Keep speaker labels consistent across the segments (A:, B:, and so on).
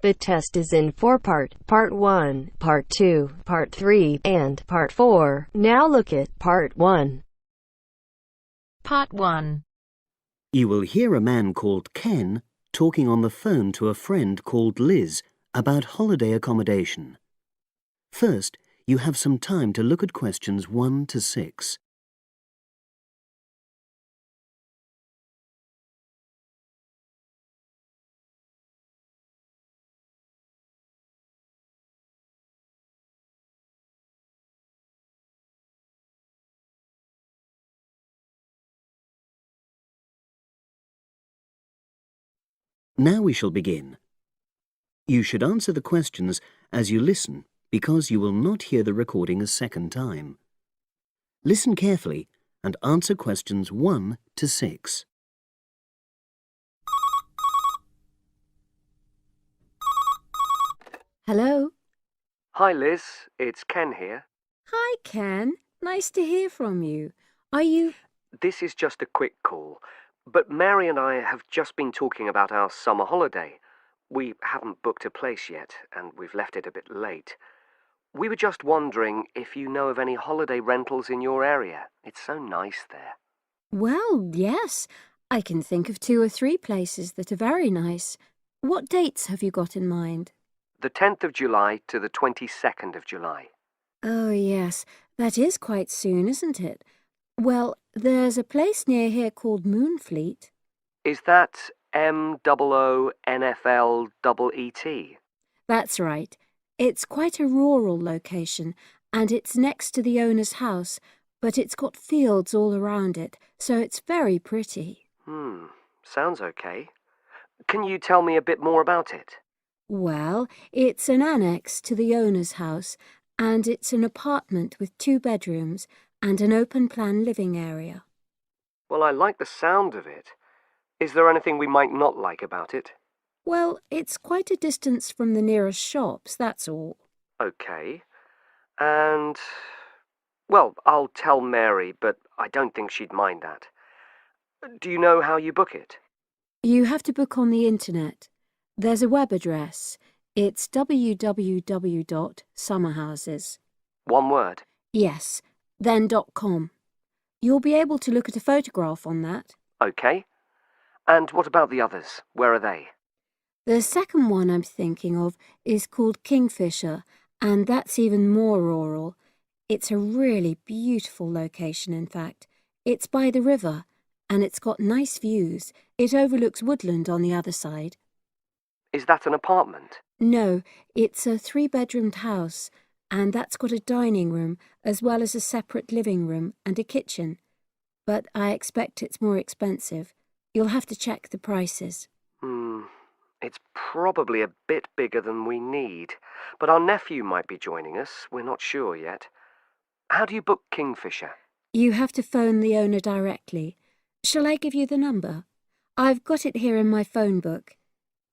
A: The test is in 4 parts: Part 1, Part 2, Part 3, and Part 4. Now look at Part 1.
B: Part 1.
C: You will hear a man called Ken talking on the phone to a friend called Liz about holiday accommodation. First, you have some time to look at questions 1 to 6. Now we shall begin. You should answer the questions as you listen because you will not hear the recording a second time. Listen carefully and answer questions 1 to 6.
D: Hello.
E: Hi Liz, it's Ken here.
D: Hi, Ken. Nice to hear from you. Are you...
E: This is just a quick call, but Mary and I have just been talking about our summer holiday. We haven't booked a place yet, and we've left it a bit late. We were just wondering if you know of any holiday rentals in your area. It's so nice there.
D: Well, yes. I can think of 2 or 3 places that are very nice. What dates have you got in mind?
E: The 10th of July to the 22nd of July.
D: Oh, yes. That is quite soon, isn't it? Well, there's a place near here called Moonfleet.
E: Is that MOONFLEET?
D: That's right. It's quite a rural location, and it's next to the owner's house, but it's got fields all around it, so it's very pretty.
E: Sounds okay. Can you tell me a bit more about it?
D: Well, it's an annex to the owner's house, and it's an apartment with 2 bedrooms and an open-plan living area.
E: Well, I like the sound of it. Is there anything we might not like about it?
D: Well, it's quite a distance from the nearest shops, that's all.
E: Okay. And... well, I'll tell Mary, but I don't think she'd mind that. Do you know how you book it?
D: You have to book on the internet. There's a web address. It's www.summerhouses.
E: One word?
D: Yes, then .com. You'll be able to look at a photograph on that.
E: Okay. And what about the others? Where are they?
D: The second one I'm thinking of is called Kingfisher, and that's even more rural. It's a really beautiful location, in fact. It's by the river, and it's got nice views. It overlooks woodland on the other side.
E: Is that an apartment?
D: No, it's a 3-bedroomed house, and that's got a dining room as well as a separate living room and a kitchen. But I expect it's more expensive. You'll have to check the prices.
E: It's probably a bit bigger than we need, but our nephew might be joining us. We're not sure yet. How do you book Kingfisher?
D: You have to phone the owner directly. Shall I give you the number? I've got it here in my phone book.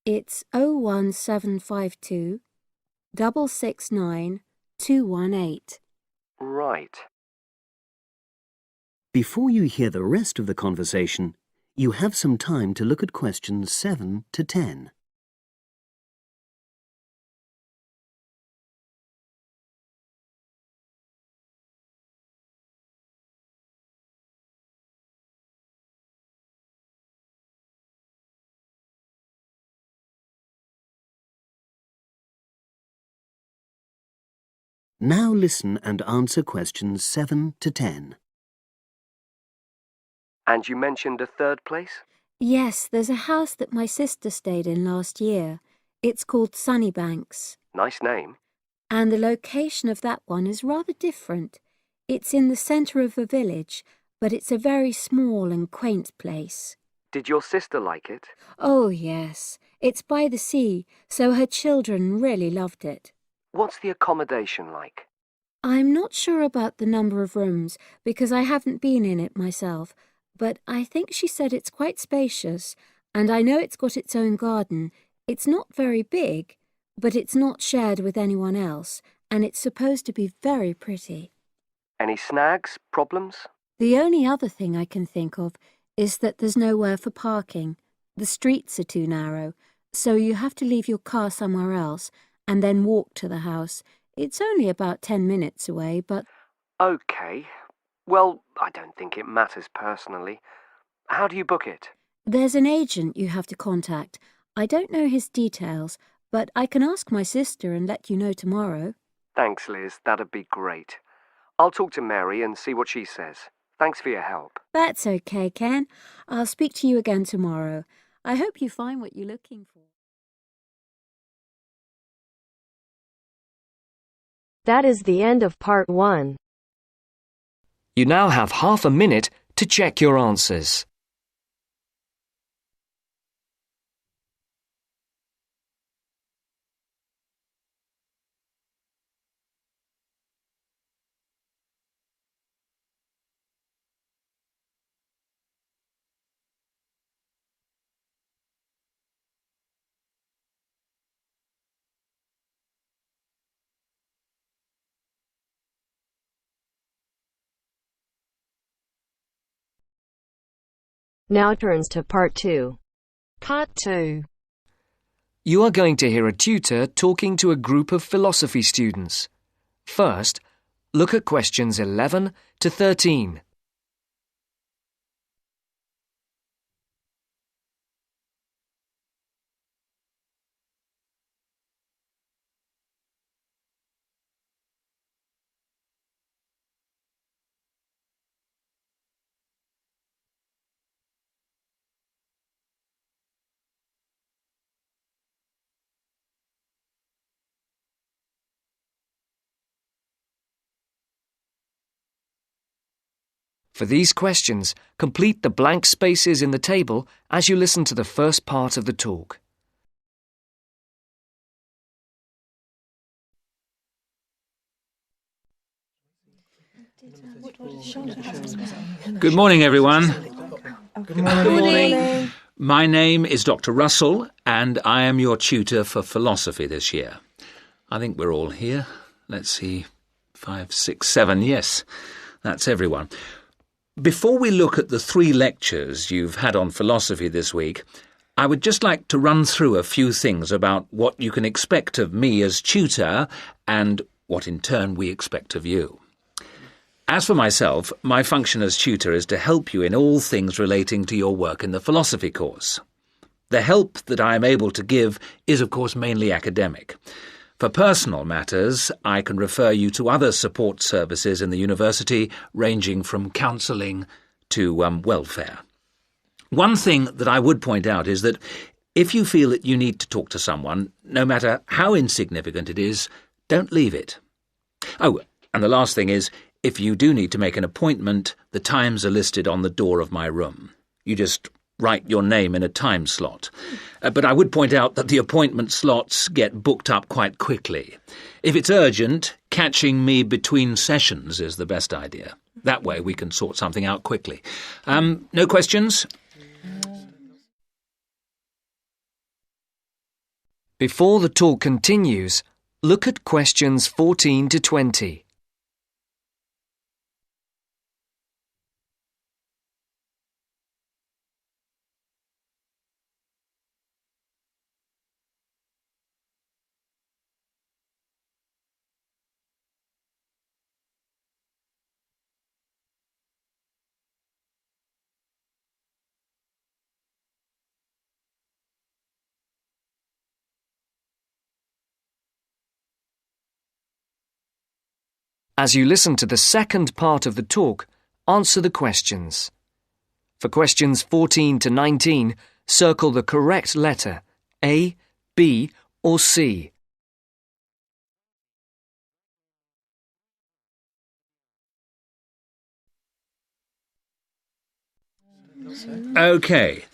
D: It's 01752 669 218.
E: Right.
C: Before you hear the rest of the conversation, you have some time to look at questions 7 to 10. Now listen and answer questions 7 to 10.
E: And you mentioned a third place?
D: Yes, there's a house that my sister stayed in last year. It's called Sunnybanks.
E: Nice name.
D: And the location of that one is rather different. It's in the centre of a village, but it's a very small and quaint place.
E: Did your sister like it?
D: Oh, yes. It's by the sea, so her children really loved it.
E: What's the accommodation like?
D: I'm not sure about the number of rooms, because I haven't been in it myself, but I think she said it's quite spacious, and I know it's got its own garden. It's not very big, but it's not shared with anyone else, and it's supposed to be very pretty.
E: Any snags? Problems?
D: The only other thing I can think of is that there's nowhere for parking. The streets are too narrow, so you have to leave your car somewhere else and then walk to the house. It's only about 10 minutes away, but...
E: OK. Well, I don't think it matters personally. How do you book it?
D: There's an agent you have to contact. I don't know his details, but I can ask my sister and let you know tomorrow.
E: Thanks, Liz. That'd be great. I'll talk to Mary and see what she says. Thanks for your help.
D: That's okay, Ken. I'll speak to you again tomorrow. I hope you find what you're looking for.
A: That is the end of part 1.
F: You now have half a minute to check your answers.
A: Now turns to part 2.
B: Part 2.
F: You are going to hear a tutor talking to a group of philosophy students. First, look at questions 11 to 13. For these questions, complete the blank spaces in the table as you listen to the first part of the talk.
G: Good morning, everyone.
B: Good morning.
G: My name is Dr. Russell, and I am your tutor for philosophy this year. I think we're all here. Let's see, 5, 6, 7, yes, that's everyone. Before we look at the 3 lectures you've had on philosophy this week, I would just like to run through a few things about what you can expect of me as tutor and what in turn we expect of you. As for myself, my function as tutor is to help you in all things relating to your work in the philosophy course. The help that I am able to give is, of course, mainly academic. For personal matters, I can refer you to other support services in the university, ranging from counselling to welfare. One thing that I would point out is that if you feel that you need to talk to someone, no matter how insignificant it is, don't leave it. Oh, and the last thing is, if you do need to make an appointment, the times are listed on the door of my room. You just write your name in a time slot. But I would point out that the appointment slots get booked up quite quickly. If it's urgent, catching me between sessions is the best idea. That way we can sort something out quickly. No questions?
F: Before the talk continues, look at questions 14 to 20. As you listen to the second part of the talk, answer the questions. For questions 14 to 19, circle the correct letter, A, B, or C.
G: OK.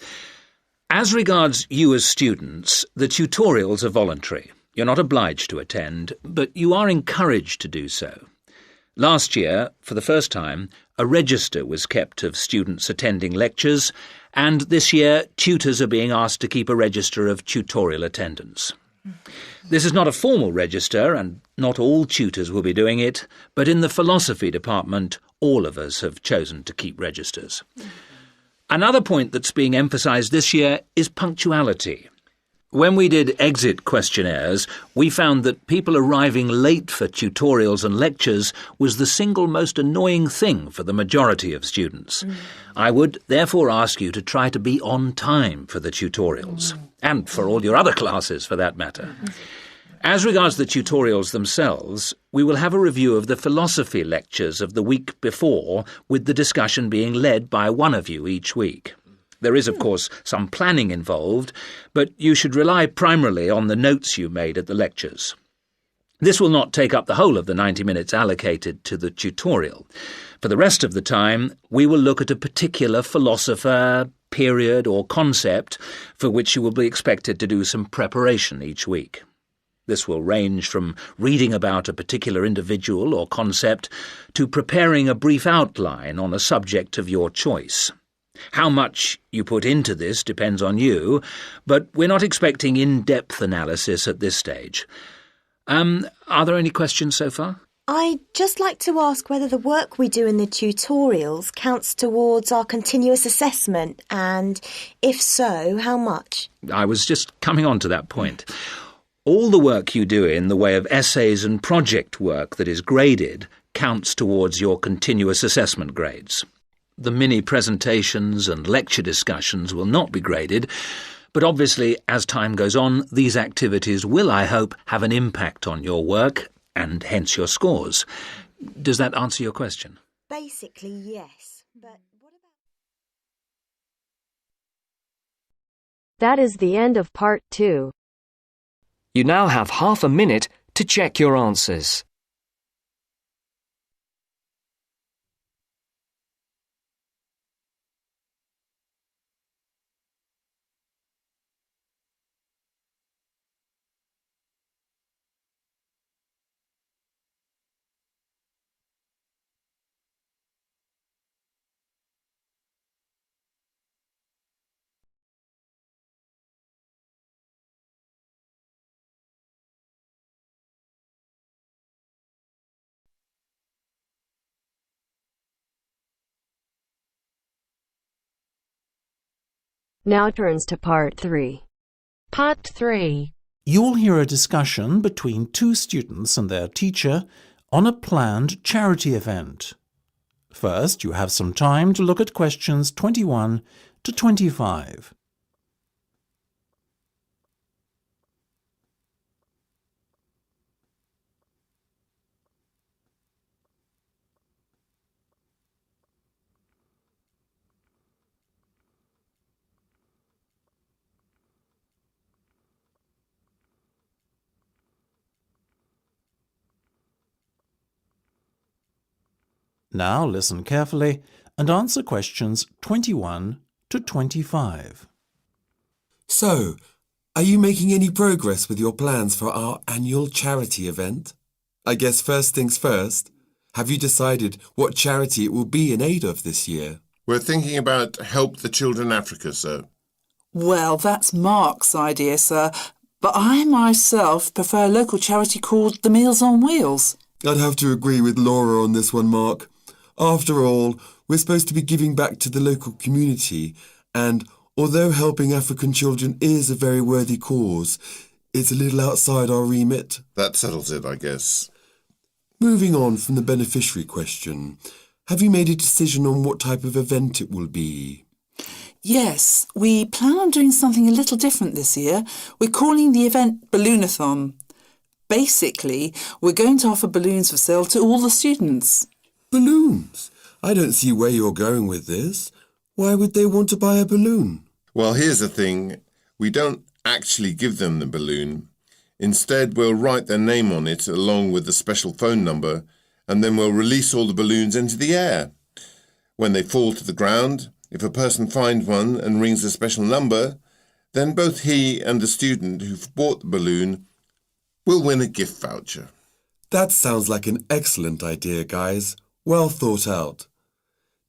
G: As regards you as students, the tutorials are voluntary. You're not obliged to attend, but you are encouraged to do so. Last year, for the first time, a register was kept of students attending lectures, and this year tutors are being asked to keep a register of tutorial attendance. This is not a formal register, and not all tutors will be doing it, but in the philosophy department, all of us have chosen to keep registers. Another point that's being emphasised this year is punctuality. When we did exit questionnaires, we found that people arriving late for tutorials and lectures was the single most annoying thing for the majority of students. I would therefore ask you to try to be on time for the tutorials, and for all your other classes for that matter. As regards the tutorials themselves, we will have a review of the philosophy lectures of the week before, with the discussion being led by one of you each week. There is, of course, some planning involved, but you should rely primarily on the notes you made at the lectures. This will not take up the whole of the 90 minutes allocated to the tutorial. For the rest of the time, we will look at a particular philosopher, period or concept for which you will be expected to do some preparation each week. This will range from reading about a particular individual or concept to preparing a brief outline on a subject of your choice. How much you put into this depends on you, but we're not expecting in-depth analysis at this stage. Are there any questions so far?
B: I'd just like to ask whether the work we do in the tutorials counts towards our continuous assessment, and if so, how much?
G: I was just coming on to that point. All the work you do in the way of essays and project work that is graded counts towards your continuous assessment grades. The mini presentations and lecture discussions will not be graded, but obviously, as time goes on, these activities will, I hope, have an impact on your work and hence your scores. Does that answer your question?
B: Basically, yes. But what about...
A: That is the end of part 2.
F: You now have half a minute to check your answers.
A: Now turns to part 3.
B: Part 3.
H: You'll hear a discussion between two students and their teacher on a planned charity event. First, you have some time to look at questions 21 to 25. Now listen carefully and answer questions 21 to 25.
I: So, are you making any progress with your plans for our annual charity event? I guess first things first, have you decided what charity it will be in aid of this year?
J: We're thinking about Help the Children Africa, sir.
K: Well, that's Mark's idea, sir, but I myself prefer a local charity called the Meals on Wheels.
I: I'd have to agree with Laura on this one, Mark. After all, we're supposed to be giving back to the local community, and although helping African children is a very worthy cause, it's a little outside our remit.
J: That settles it, I guess.
I: Moving on from the beneficiary question, have you made a decision on what type of event it will be?
K: Yes, we plan on doing something a little different this year. We're calling the event Balloonathon. Basically, we're going to offer balloons for sale to all the students.
I: Balloons? I don't see where you're going with this. Why would they want to buy a balloon?
J: Well, here's the thing. We don't actually give them the balloon. Instead, we'll write their name on it along with the special phone number, and then we'll release all the balloons into the air. When they fall to the ground, if a person finds one and rings a special number, then both he and the student who've bought the balloon will win a gift voucher.
I: That sounds like an excellent idea, guys. Well thought out.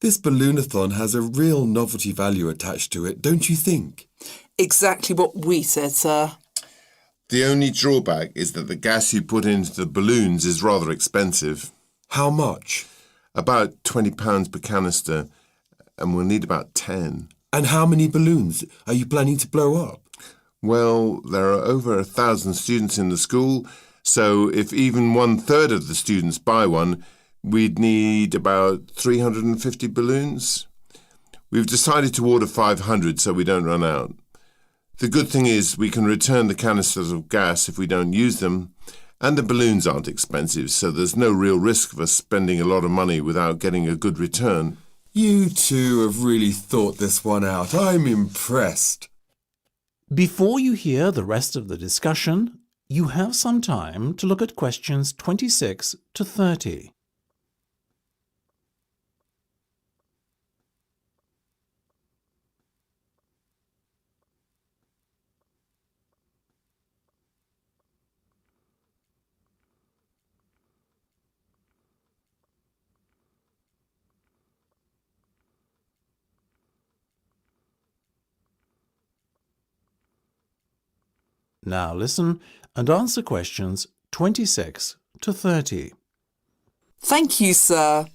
I: This Balloonathon has a real novelty value attached to it, don't you think?
K: Exactly what we said, sir.
J: The only drawback is that the gas you put into the balloons is rather expensive.
I: How much?
J: About £20 per canister, and we'll need about 10.
I: And how many balloons are you planning to blow up?
J: Well, there are over 1,000 students in the school, so if even 1/3 of the students buy one, we'd need about 350 balloons. We've decided to order 500 so we don't run out. The good thing is we can return the canisters of gas if we don't use them, and the balloons aren't expensive, so there's no real risk of us spending a lot of money without getting a good return.
I: You two have really thought this one out. I'm impressed.
H: Before you hear the rest of the discussion, you have some time to look at questions 26 to 30. Now listen and answer questions 26 to 30.
K: Thank you, sir.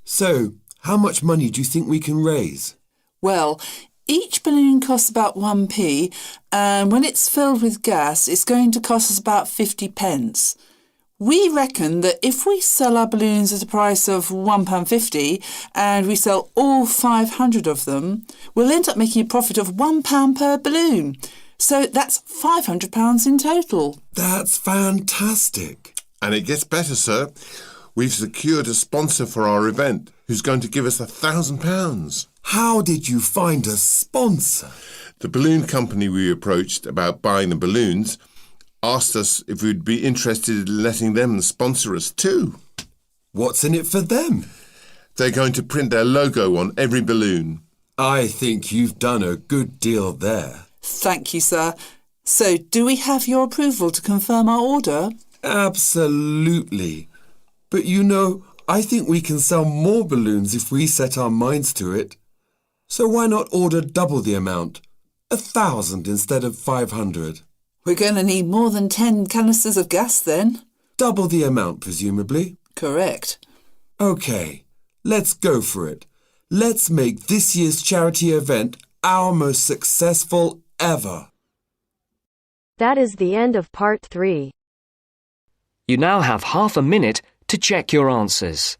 I: So, how much money do you think we can raise?
K: Well, each balloon costs about 1p, and when it's filled with gas, it's going to cost us about 50 pence. We reckon that if we sell our balloons at a price of £1.50 and we sell all 500 of them, we'll end up making a profit of £1 per balloon. So that's £500 in total.
I: That's fantastic.
J: And it gets better, sir. We've secured a sponsor for our event who's going to give us £1,000.
I: How did you find a sponsor?
J: The balloon company we approached about buying the balloons asked us if we'd be interested in letting them sponsor us too.
I: What's in it for them?
J: They're going to print their logo on every balloon.
I: I think you've done a good deal there.
K: Thank you, sir. So, do we have your approval to confirm our order?
I: Absolutely. But you know, I think we can sell more balloons if we set our minds to it. So why not order double the amount? 1,000 instead of 500.
K: We're going to need more than 10 canisters of gas then.
I: Double the amount, presumably.
K: Correct.
I: OK, let's go for it. Let's make this year's charity event our most successful ever.
A: That is the end of part 3.
F: You now have half a minute to check your answers.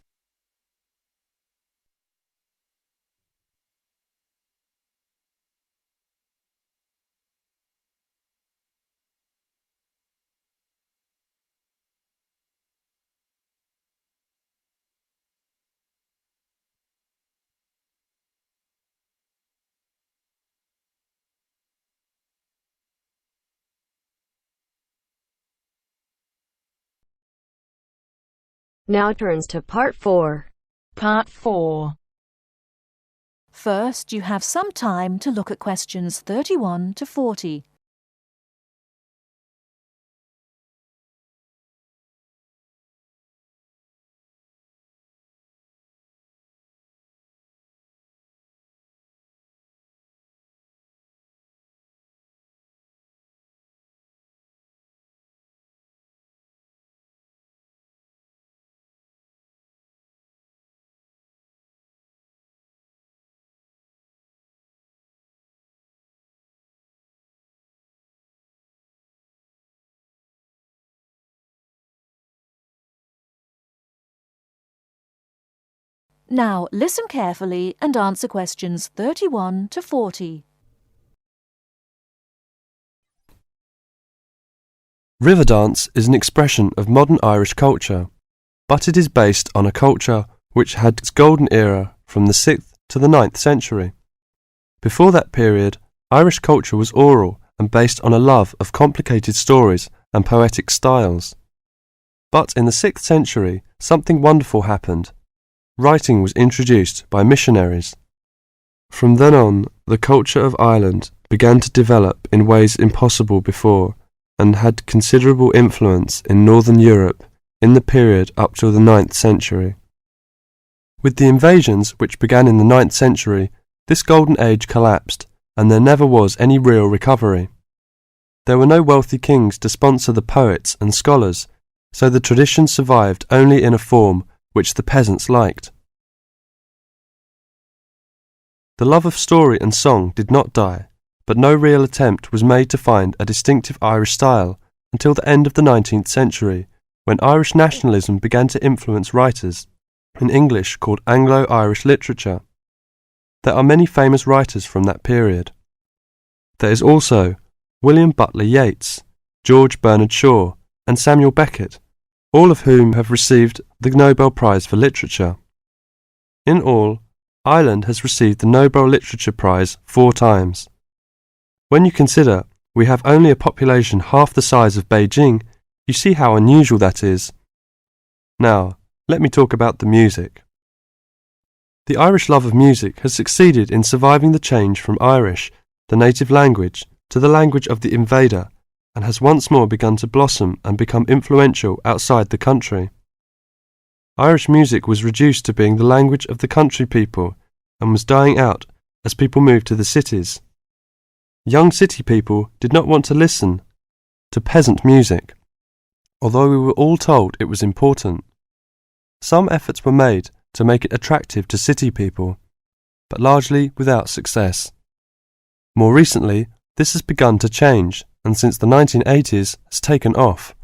A: Now turns to part 4.
L: Part 4. First, you have some time to look at questions 31 to 40. Now, listen carefully and answer questions 31 to 40.
M: River dance is an expression of modern Irish culture, but it is based on a culture which had its golden era from the 6th to the 9th century. Before that period, Irish culture was oral and based on a love of complicated stories and poetic styles. But in the 6th century, something wonderful happened. Writing was introduced by missionaries. From then on, the culture of Ireland began to develop in ways impossible before and had considerable influence in Northern Europe in the period up till the 9th century. With the invasions which began in the 9th century, this golden age collapsed and there never was any real recovery. There were no wealthy kings to sponsor the poets and scholars, so the tradition survived only in a form which the peasants liked. The love of story and song did not die, but no real attempt was made to find a distinctive Irish style until the end of the 19th century, when Irish nationalism began to influence writers in English called Anglo-Irish literature. There are many famous writers from that period. There is also William Butler Yeats, George Bernard Shaw, and Samuel Beckett, all of whom have received the Nobel Prize for Literature. In all, Ireland has received the Nobel Literature Prize 4 times. When you consider we have only a population half the size of Beijing, you see how unusual that is. Now, let me talk about the music. The Irish love of music has succeeded in surviving the change from Irish, the native language, to the language of the invader, and has once more begun to blossom and become influential outside the country. Irish music was reduced to being the language of the country people and was dying out as people moved to the cities. Young city people did not want to listen to peasant music, although we were all told it was important. Some efforts were made to make it attractive to city people, but largely without success. More recently, this has begun to change, and since the 1980s has taken off.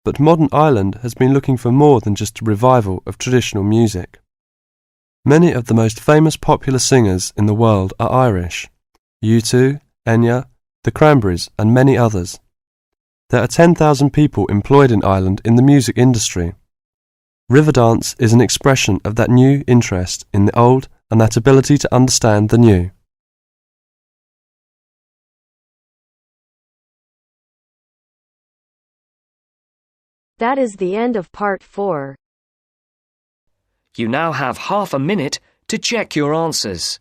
M: But modern Ireland has been looking for more than just a revival of traditional music. Many of the most famous popular singers in the world are Irish: U2, Enya, the Cranberries, and many others. There are 10,000 people employed in Ireland in the music industry. Riverdance is an expression of that new interest in the old and that ability to understand the new.
A: That is the end of part 4.
F: You now have half a minute to check your answers.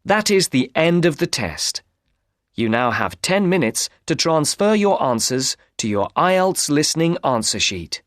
F: That is the end of the test. You now have 10 minutes to transfer your answers to your Ielts Listening answer sheet.